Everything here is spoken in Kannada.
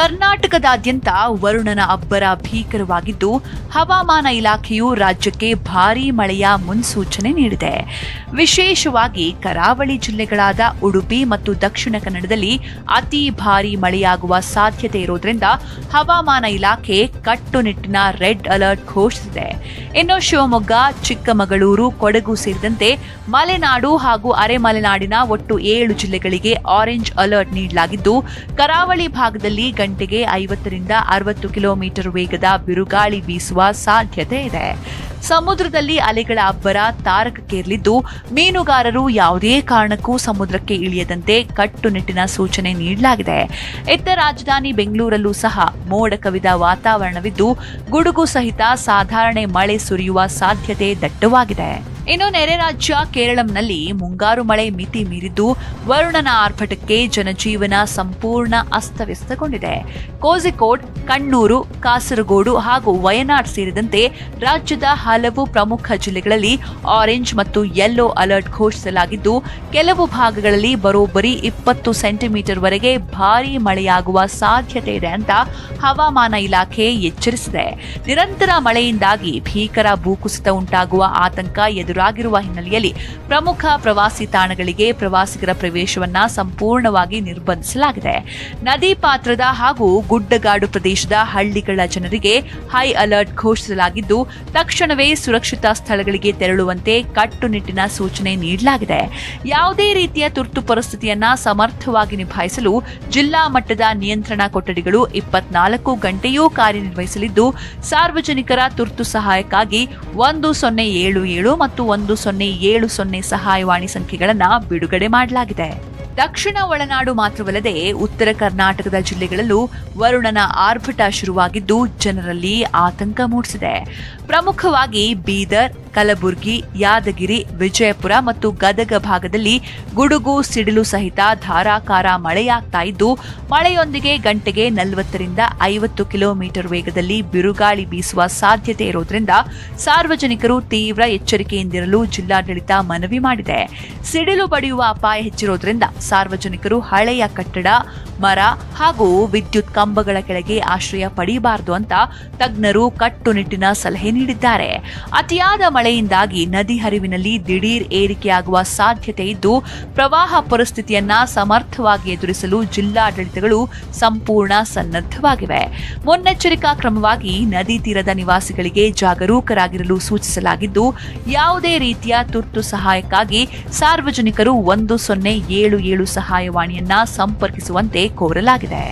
ಕರ್ನಾಟಕದಾದ್ಯಂತ ವರುಣನ ಅಬ್ಬರ ಭೀಕರವಾಗಿದ್ದು, ಹವಾಮಾನ ಇಲಾಖೆಯು ರಾಜ್ಯಕ್ಕೆ ಭಾರೀ ಮಳೆಯ ಮುನ್ಸೂಚನೆ ನೀಡಿದೆ. ವಿಶೇಷವಾಗಿ ಕರಾವಳಿ ಜಿಲ್ಲೆಗಳಾದ ಉಡುಪಿ ಮತ್ತು ದಕ್ಷಿಣ ಕನ್ನಡದಲ್ಲಿ ಅತಿ ಭಾರೀ ಮಳೆಯಾಗುವ ಸಾಧ್ಯತೆ ಇರುವುದರಿಂದ ಹವಾಮಾನ ಇಲಾಖೆ ಕಟ್ಟುನಿಟ್ಟಿನ ರೆಡ್ ಅಲರ್ಟ್ ಘೋಷಿಸಿದೆ. ಇನ್ನು ಶಿವಮೊಗ್ಗ, ಚಿಕ್ಕಮಗಳೂರು, ಕೊಡಗು ಸೇರಿದಂತೆ ಮಲೆನಾಡು ಹಾಗೂ ಅರೆಮಲೆನಾಡಿನ ಒಟ್ಟು 7 ಜಿಲ್ಲೆಗಳಿಗೆ ಆರೆಂಜ್ ಅಲರ್ಟ್ ನೀಡಲಾಗಿದ್ದು, ಕರಾವಳಿ ಭಾಗದಲ್ಲಿ ಗಂಟೆಗೆ 50 ರಿಂದ 60 ಕಿಲೋಮೀಟರ್ ವೇಗದ ಬಿರುಗಾಳಿ ಬೀಸುವ ಸಾಧ್ಯತೆ ಇದೆ. ಸಮುದ್ರದಲ್ಲಿ ಅಲೆಗಳ ಅಬ್ಬರ ತಾರಕಕ್ಕೇರಲಿದ್ದು, ಮೀನುಗಾರರು ಯಾವುದೇ ಕಾರಣಕ್ಕೂ ಸಮುದ್ರಕ್ಕೆ ಇಳಿಯದಂತೆ ಕಟ್ಟುನಿಟ್ಟಿನ ಸೂಚನೆ ನೀಡಲಾಗಿದೆ. ಇತ್ತ ರಾಜಧಾನಿ ಬೆಂಗಳೂರಲ್ಲೂ ಸಹ ಮೋಡ ಕವಿದ ವಾತಾವರಣವಿದ್ದು, ಗುಡುಗು ಸಹಿತ ಸಾಧಾರಣ ಮಳೆ ಸುರಿಯುವ ಸಾಧ್ಯತೆ ದಟ್ಟವಾಗಿದೆ. ಇನ್ನು ನೆರೆ ರಾಜ್ಯ ಕೇರಳಂನಲ್ಲಿ ಮುಂಗಾರು ಮಳೆ ಮಿತಿ ಮೀರಿದ್ದು, ವರುಣನ ಆರ್ಭಟಕ್ಕೆ ಜನಜೀವನ ಸಂಪೂರ್ಣ ಅಸ್ತವ್ಯಸ್ತಗೊಂಡಿದೆ. ಕೋಝಿಕೋಡ್, ಕಣ್ಣೂರು, ಕಾಸರಗೋಡು ಹಾಗೂ ವಯನಾಡ್ ಸೇರಿದಂತೆ ರಾಜ್ಯದ ಹಲವು ಪ್ರಮುಖ ಜಿಲ್ಲೆಗಳಲ್ಲಿ ಆರೆಂಜ್ ಮತ್ತು ಯೆಲ್ಲೋ ಅಲರ್ಟ್ ಘೋಷಿಸಲಾಗಿದ್ದು, ಕೆಲವು ಭಾಗಗಳಲ್ಲಿ ಬರೋಬ್ಬರಿ 20 ಸೆಂಟಿಮೀಟರ್ ವರೆಗೆ ಭಾರೀ ಮಳೆಯಾಗುವ ಸಾಧ್ಯತೆ ಇದೆ ಅಂತ ಹವಾಮಾನ ಇಲಾಖೆ ಎಚ್ಚರಿಸಿದೆ. ನಿರಂತರ ಮಳೆಯಿಂದಾಗಿ ಭೀಕರ ಭೂಕುಸಿತ ಉಂಟಾಗುವ ಆತಂಕ ಎದುರಾಗಿರುವ ಹಿನ್ನೆಲೆಯಲ್ಲಿ ಪ್ರಮುಖ ಪ್ರವಾಸಿ ತಾಣಗಳಿಗೆ ಪ್ರವಾಸಿಗರ ಪ್ರವೇಶವನ್ನ ಸಂಪೂರ್ಣವಾಗಿ ನಿರ್ಬಂಧಿಸಲಾಗಿದೆ. ನದಿ ಪಾತ್ರದ ಹಾಗೂ ಗುಡ್ಡಗಾಡು ಪ್ರದೇಶದ ಹಳ್ಳಿಗಳ ಜನರಿಗೆ ಹೈ ಅಲರ್ಟ್ ಘೋಷಿಸಲಾಗಿದ್ದು, ತಕ್ಷಣವೇ ಸುರಕ್ಷಿತ ಸ್ಥಳಗಳಿಗೆ ತೆರಳುವಂತೆ ಕಟ್ಟುನಿಟ್ಟಿನ ಸೂಚನೆ ನೀಡಲಾಗಿದೆ. ಯಾವುದೇ ರೀತಿಯ ತುರ್ತು ಪರಿಸ್ಥಿತಿಯನ್ನ ಸಮರ್ಥವಾಗಿ ನಿಭಾಯಿಸಲು ಜಿಲ್ಲಾ ಮಟ್ಟದ ನಿಯಂತ್ರಣ ಕೊಠಡಿಗಳು 24 ಗಂಟೆಯೂ ಕಾರ್ಯನಿರ್ವಹಿಸಲಿದ್ದು, ಸಾರ್ವಜನಿಕರ ತುರ್ತು ಸಹಾಯಕ್ಕಾಗಿ 1077 ಮತ್ತು 1070 ಸಹಾಯವಾಣಿ ಸಂಖ್ಯೆಗಳನ್ನು ಬಿಡುಗಡೆ ಮಾಡಲಾಗಿದೆ. ದಕ್ಷಿಣ ಒಳನಾಡು ಮಾತ್ರವಲ್ಲದೆ ಉತ್ತರ ಕರ್ನಾಟಕದ ಜಿಲ್ಲೆಗಳಲ್ಲೂ ವರುಣನ ಆರ್ಭಟ ಶುರುವಾಗಿದ್ದು, ಜನರಲ್ಲಿ ಆತಂಕ ಮೂಡಿಸಿದೆ. ಪ್ರಮುಖವಾಗಿ ಬೀದರ್, ಕಲಬುರಗಿ, ಯಾದಗಿರಿ, ವಿಜಯಪುರ ಮತ್ತು ಗದಗ ಭಾಗದಲ್ಲಿ ಗುಡುಗು, ಸಿಡಿಲು ಸಹಿತ ಧಾರಾಕಾರ ಮಳೆಯಾಗ್ತಾ ಇದ್ದು, ಮಳೆಯೊಂದಿಗೆ ಗಂಟೆಗೆ 40 ರಿಂದ 50 ಕಿಲೋಮೀಟರ್ ವೇಗದಲ್ಲಿ ಬಿರುಗಾಳಿ ಬೀಸುವ ಸಾಧ್ಯತೆ ಇರುವುದರಿಂದ ಸಾರ್ವಜನಿಕರು ತೀವ್ರ ಎಚ್ಚರಿಕೆಯಿಂದಿರಲು ಜಿಲ್ಲಾಡಳಿತ ಮನವಿ ಮಾಡಿದೆ. ಸಿಡಿಲು ಬಡಿಯುವ ಅಪಾಯ ಹೆಚ್ಚಿರುವುದರಿಂದ ಸಾರ್ವಜನಿಕರು ಹಳೆಯ ಕಟ್ಟಡ, ಮರ ಹಾಗೂ ವಿದ್ಯುತ್ ಕಂಬಗಳ ಕೆಳಗೆ ಆಶ್ರಯ ಪಡೆಯಬಾರದು ಅಂತ ತಜ್ಞರು ಕಟ್ಟುನಿಟ್ಟಿನ ಸಲಹೆ ನೀಡಿದ್ದಾರೆ. ಅತಿಯಾದ ಮಳೆಯಿಂದಾಗಿ ನದಿ ಹರಿವಿನಲ್ಲಿ ದಿಢೀರ್ ಏರಿಕೆಯಾಗುವ ಸಾಧ್ಯತೆ ಇದ್ದು, ಪ್ರವಾಹ ಪರಿಸ್ಥಿತಿಯನ್ನ ಸಮರ್ಥವಾಗಿ ಎದುರಿಸಲು ಜಿಲ್ಲಾಡಳಿತಗಳು ಸಂಪೂರ್ಣ ಸನ್ನದ್ಧವಾಗಿವೆ. ಮುನ್ನೆಚ್ಚರಿಕಾ ಕ್ರಮವಾಗಿ ನದಿ ತೀರದ ನಿವಾಸಿಗಳಿಗೆ ಜಾಗರೂಕರಾಗಿರಲು ಸೂಚಿಸಲಾಗಿದ್ದು, ಯಾವುದೇ ರೀತಿಯ ತುರ್ತು ಸಹಾಯಕ್ಕಾಗಿ ಸಾರ್ವಜನಿಕರು 1077 ಸಹಾಯವಾಣಿಯನ್ನ ಸಂಪರ್ಕಿಸುವಂತೆ ಕೋರಲಾಗಿದೆ.